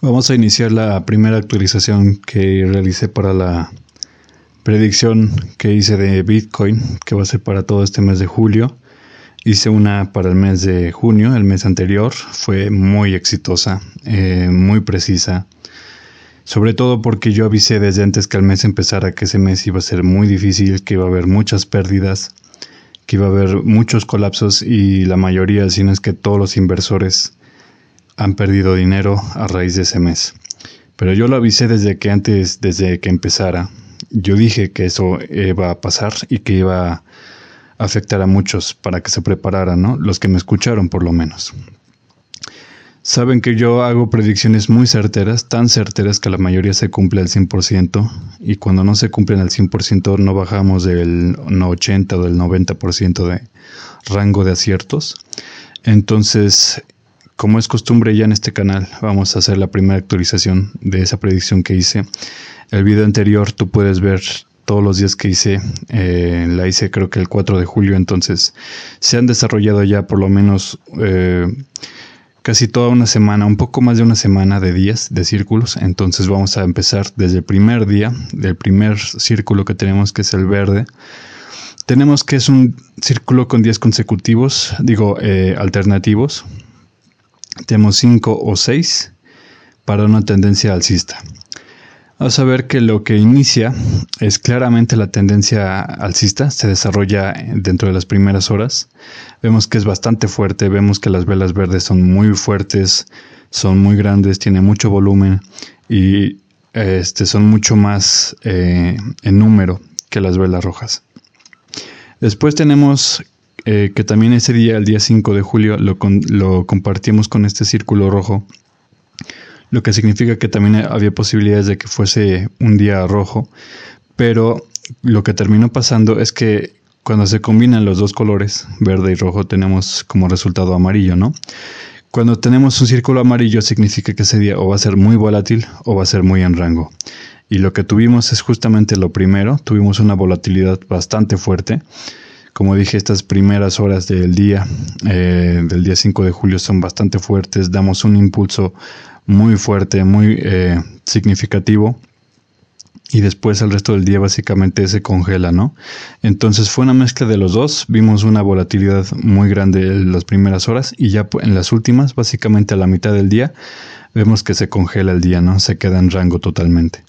Vamos a iniciar la primera actualización que realicé para la predicción que hice de Bitcoin, que va a ser para todo este mes de julio. Hice una para el mes de junio, el mes anterior. Fue muy exitosa, muy precisa. Sobre todo porque yo avisé desde antes que el mes empezara que ese mes iba a ser muy difícil, que iba a haber muchas pérdidas, que iba a haber muchos colapsos y la mayoría, si no es que todos los inversores han perdido dinero a raíz de ese mes. Pero yo lo avisé desde que empezara. Yo dije que eso iba a pasar y que iba a afectar a muchos para que se prepararan, ¿no? Los que me escucharon por lo menos. Saben que yo hago predicciones muy certeras, tan certeras que la mayoría se cumple al 100%, y cuando no se cumplen al 100% no bajamos del 80 o del 90% de rango de aciertos. Entonces, como es costumbre ya en este canal, vamos a hacer la primera actualización de esa predicción que hice. El video anterior tú puedes ver todos los días que hice, la hice creo que el 4 de julio, entonces se han desarrollado ya por lo menos casi toda una semana, un poco más de una semana de días de círculos. Entonces vamos a empezar desde el primer día, del primer círculo que tenemos, que es el verde. Tenemos que es un círculo con 10 consecutivos, alternativos. Tenemos 5 o 6 para una tendencia alcista. Vamos a ver que lo que inicia es claramente la tendencia alcista, se desarrolla dentro de las primeras horas. Vemos que es bastante fuerte, vemos que las velas verdes son muy fuertes, son muy grandes, tienen mucho volumen y son mucho más en número que las velas rojas. Después tenemos que también ese día, el día 5 de julio, lo compartimos con este círculo rojo, lo que significa que también había posibilidades de que fuese un día rojo, pero lo que terminó pasando es que cuando se combinan los dos colores, verde y rojo, tenemos como resultado amarillo, ¿no? Cuando tenemos un círculo amarillo significa que ese día o va a ser muy volátil o va a ser muy en rango. Y lo que tuvimos es justamente lo primero, tuvimos una volatilidad bastante fuerte. Como dije, estas primeras horas del día 5 de julio son bastante fuertes, damos un impulso muy fuerte, muy significativo, y después el resto del día básicamente se congela, ¿no? Entonces fue una mezcla de los dos, vimos una volatilidad muy grande en las primeras horas y ya en las últimas, básicamente a la mitad del día, vemos que se congela el día, ¿no? Se queda en rango totalmente.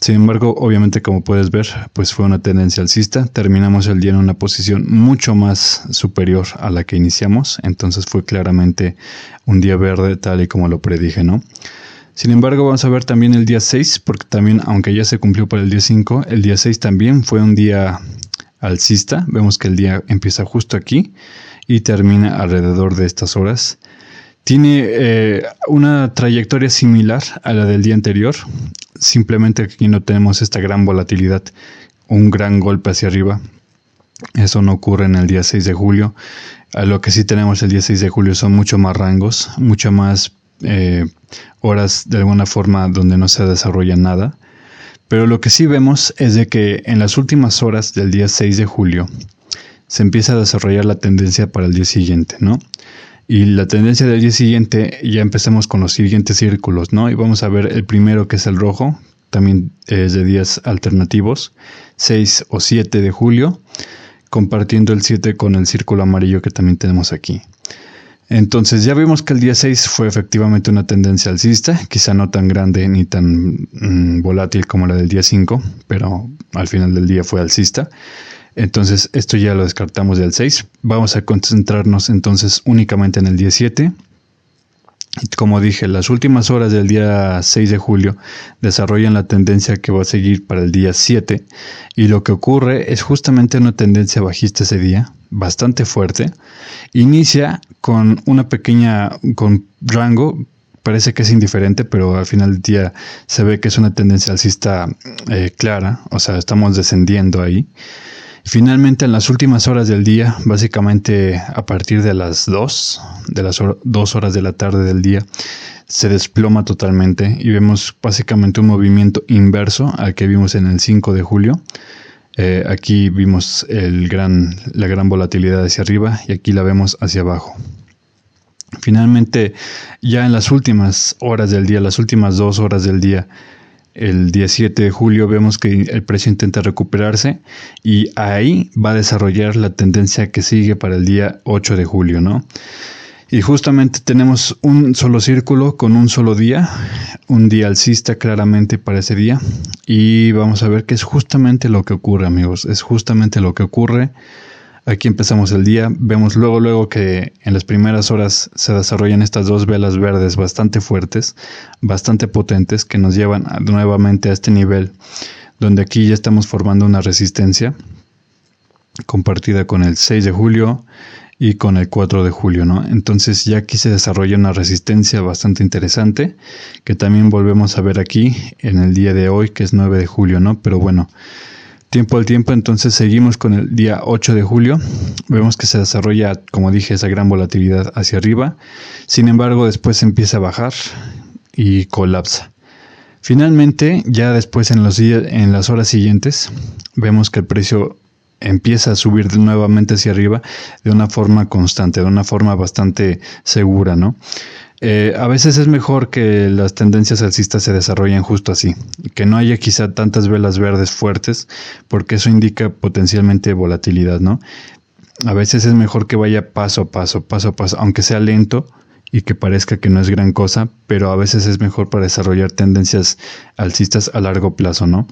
Sin embargo, obviamente, como puedes ver, pues fue una tendencia alcista. Terminamos el día en una posición mucho más superior a la que iniciamos. Entonces fue claramente un día verde, tal y como lo predije, ¿no? Sin embargo, vamos a ver también el día 6, porque también, aunque ya se cumplió para el día 5, el día 6 también fue un día alcista. Vemos que el día empieza justo aquí y termina alrededor de estas horas. Tiene una trayectoria similar a la del día anterior, simplemente aquí no tenemos esta gran volatilidad, un gran golpe hacia arriba. Eso no ocurre en el día 6 de julio. Lo que sí tenemos el día 6 de julio son mucho más rangos, mucho más horas de alguna forma donde no se desarrolla nada. Pero lo que sí vemos es de que en las últimas horas del día 6 de julio se empieza a desarrollar la tendencia para el día siguiente, ¿no? Y la tendencia del día siguiente, ya empezamos con los siguientes círculos, ¿no? Y vamos a ver el primero, que es el rojo, también es de días alternativos, 6 o 7 de julio, compartiendo el 7 con el círculo amarillo que también tenemos aquí. Entonces ya vimos que el día 6 fue efectivamente una tendencia alcista, quizá no tan grande ni tan volátil como la del día 5, pero al final del día fue alcista. Entonces esto ya lo descartamos del 6. Vamos a concentrarnos entonces únicamente en el día 7. Como dije, las últimas horas del día 6 de julio desarrollan la tendencia que va a seguir para el día 7. Y lo que ocurre es justamente una tendencia bajista ese día, bastante fuerte. Inicia con con rango, parece que es indiferente, pero al final del día se ve que es una tendencia alcista clara. O sea, estamos descendiendo ahí. Finalmente, en las últimas horas del día, básicamente a partir de las 2 horas de la tarde del día, se desploma totalmente y vemos básicamente un movimiento inverso al que vimos en el 5 de julio. Aquí vimos la gran volatilidad hacia arriba y aquí la vemos hacia abajo. Finalmente, ya en las últimas horas del día, las últimas 2 horas del día, el día 7 de julio, vemos que el precio intenta recuperarse y ahí va a desarrollar la tendencia que sigue para el día 8 de julio, ¿no? Y justamente tenemos un solo círculo con un solo día, un día alcista claramente para ese día, y vamos a ver que es justamente lo que ocurre, amigos, es justamente lo que ocurre. Aquí empezamos el día, vemos luego que en las primeras horas se desarrollan estas dos velas verdes bastante fuertes, bastante potentes, que nos llevan nuevamente a este nivel, donde aquí ya estamos formando una resistencia compartida con el 6 de julio y con el 4 de julio, ¿no? Entonces ya aquí se desarrolla una resistencia bastante interesante, que también volvemos a ver aquí en el día de hoy, que es 9 de julio, ¿no? Pero bueno, tiempo al tiempo, entonces seguimos con el día 8 de julio. Vemos que se desarrolla, como dije, esa gran volatilidad hacia arriba. Sin embargo, después empieza a bajar y colapsa. Finalmente, ya después en las horas siguientes, vemos que el precio empieza a subir nuevamente hacia arriba de una forma constante, de una forma bastante segura, ¿no? A veces es mejor que las tendencias alcistas se desarrollen justo así, que no haya quizá tantas velas verdes fuertes, porque eso indica potencialmente volatilidad, ¿no? A veces es mejor que vaya paso a paso, aunque sea lento y que parezca que no es gran cosa, pero a veces es mejor para desarrollar tendencias alcistas a largo plazo, ¿no?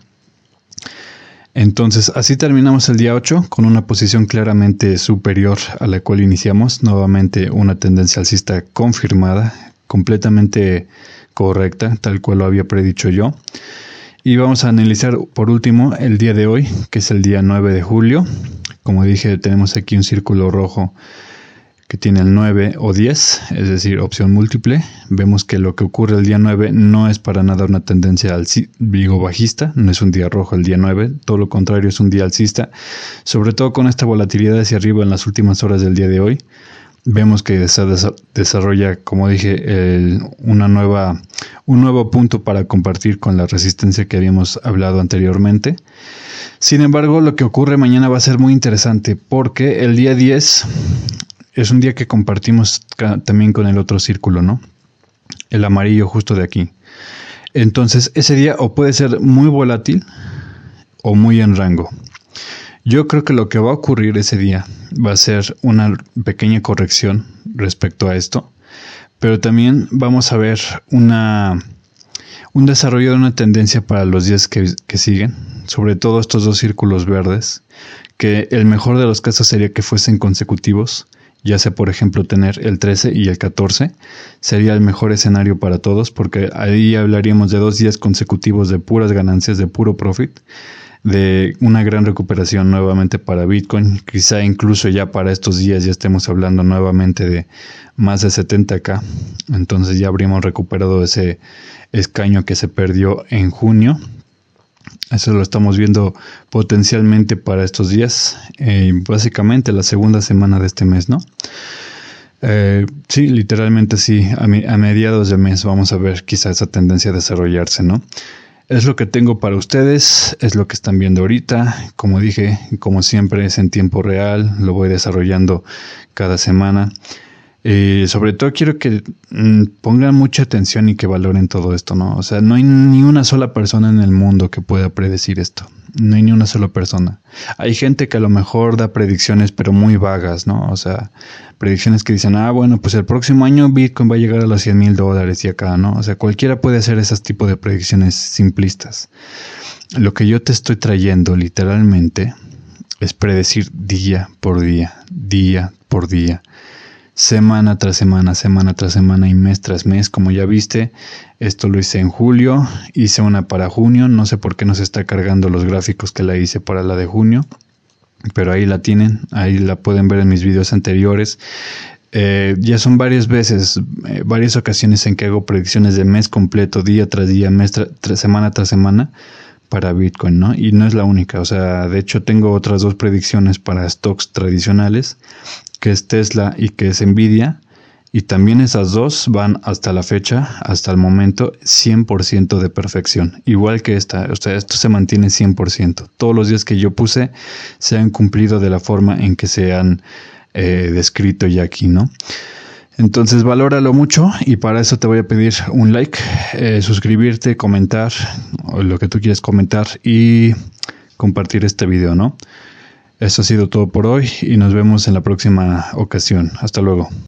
Entonces, así terminamos el día 8 con una posición claramente superior a la cual iniciamos. Nuevamente una tendencia alcista confirmada, completamente correcta, tal cual lo había predicho yo. Y vamos a analizar por último el día de hoy, que es el día 9 de julio. Como dije, tenemos aquí un círculo rojo que tiene el 9 o 10, es decir, opción múltiple. Vemos que lo que ocurre el día 9 no es para nada una tendencia bajista, no es un día rojo el día 9, todo lo contrario, es un día alcista, sobre todo con esta volatilidad hacia arriba en las últimas horas del día de hoy. Vemos que se desarrolla, como dije, un nuevo punto para compartir con la resistencia que habíamos hablado anteriormente. Sin embargo, lo que ocurre mañana va a ser muy interesante, porque el día 10 es un día que compartimos también con el otro círculo, ¿no? El amarillo justo de aquí. Entonces, ese día o puede ser muy volátil o muy en rango. Yo creo que lo que va a ocurrir ese día va a ser una pequeña corrección respecto a esto, pero también vamos a ver un desarrollo de una tendencia para los días que siguen, sobre todo estos dos círculos verdes, que el mejor de los casos sería que fuesen consecutivos, ya sea por ejemplo tener el 13 y el 14, sería el mejor escenario para todos, porque ahí hablaríamos de 2 días consecutivos de puras ganancias, de puro profit, de una gran recuperación nuevamente para Bitcoin. Quizá incluso ya para estos días ya estemos hablando nuevamente de más de 70K, entonces ya habríamos recuperado ese escaño que se perdió en junio. Eso lo estamos viendo potencialmente para estos días, básicamente la segunda semana de este mes, ¿no? Sí, literalmente sí, a mediados de mes vamos a ver quizá esa tendencia a desarrollarse, ¿no? Es lo que tengo para ustedes, es lo que están viendo ahorita. Como dije, como siempre es en tiempo real, lo voy desarrollando cada semana. Sobre todo quiero que pongan mucha atención y que valoren todo esto, ¿no? O sea, no hay ni una sola persona en el mundo que pueda predecir esto. No hay ni una sola persona. Hay gente que a lo mejor da predicciones, pero muy vagas, ¿no? O sea, predicciones que dicen, bueno, pues el próximo año Bitcoin va a llegar a los $100,000 y acá, ¿no? O sea, cualquiera puede hacer ese tipo de predicciones simplistas. Lo que yo te estoy trayendo, literalmente, es predecir día por día, día por día. Semana tras semana, semana tras semana y mes tras mes. Como ya viste, esto lo hice en julio, hice una para junio, no sé por qué no se está cargando los gráficos que la hice para la de junio, pero ahí la tienen, ahí la pueden ver en mis videos anteriores. Ya son varias veces, varias ocasiones en que hago predicciones de mes completo, día tras día, semana tras semana para Bitcoin, ¿no? Y no es la única, o sea, de hecho tengo otras 2 predicciones para stocks tradicionales, que es Tesla y que es Nvidia, y también esas 2 van hasta la fecha, hasta el momento, 100% de perfección, igual que esta, o sea, esto se mantiene 100%. Todos los días que yo puse se han cumplido de la forma en que se han descrito ya aquí, ¿no? Entonces valóralo mucho y para eso te voy a pedir un like, suscribirte, comentar o lo que tú quieras comentar y compartir este video, ¿no? Eso ha sido todo por hoy y nos vemos en la próxima ocasión. Hasta luego.